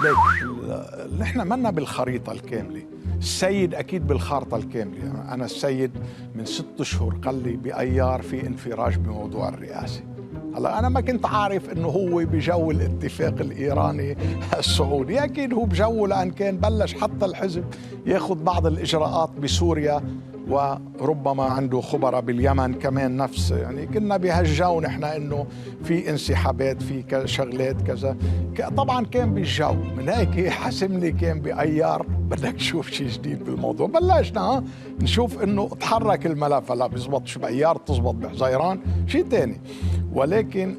ليك نحن منا بالخريطة الكاملة. السيد أكيد بالخارطة الكاملة. يعني أنا السيد من 6 أشهر قال لي بأيار في انفراج بموضوع الرئاسة. هلا أنا ما كنت عارف إنه هو بجو الاتفاق الإيراني السعودي، أكيد هو بجو، لأن كان بلش حتى الحزب ياخذ بعض الإجراءات بسوريا، وربما عنده خبراء باليمن كمان نفس، يعني كنا بهالجو نحن إنه في انسحابات في شغلات كذا. طبعا كان بالجو، من هيك حسم لي كان بأيار بدك تشوف شيء جديد بالموضوع. بلشنا نشوف إنه تحرك الملف. هلا بيزبطش بأيار تزبط بحزيران شيء تاني، ولكن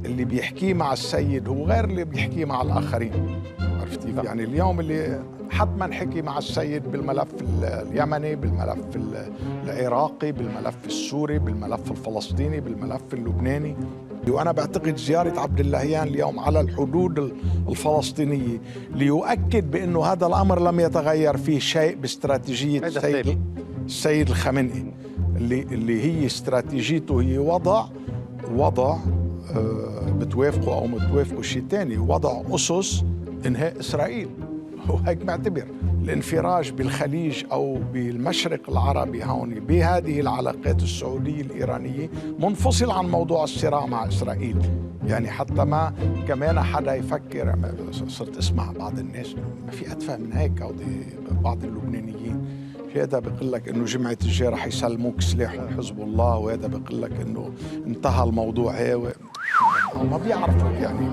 اللي بيحكيه مع السيد هو غير اللي بيحكيه مع الآخرين. عرفتي؟ يعني اليوم اللي حتما حكي مع السيد بالملف اليمني، بالملف العراقي، بالملف السوري، بالملف الفلسطيني، بالملف اللبناني. وأنا بعتقد زيارة عبد اللهيان اليوم على الحدود الفلسطينية ليؤكد بأنه هذا الأمر لم يتغير فيه شيء باستراتيجية السيد الخامنئي، اللي هي استراتيجيته هي وضع بتوافقوا أو ما بتوافقوا شيء تاني، وضع أسس إنهاء إسرائيل. وهيك معتبر الانفراج بالخليج أو بالمشرق العربي هون بهذه العلاقات السعودية الإيرانية منفصل عن موضوع الصراع مع إسرائيل. يعني حتى ما كمان حدا يفكر، صرت اسمع بعض الناس ما في أتفه من هيك، أو بعض اللبنانيين هذا بيقول لك انه جمعة الجاي رح يسلموك سلاح من حزب الله، وهذا بيقول لك انه انتهى الموضوع. ما بيعرفوا يعني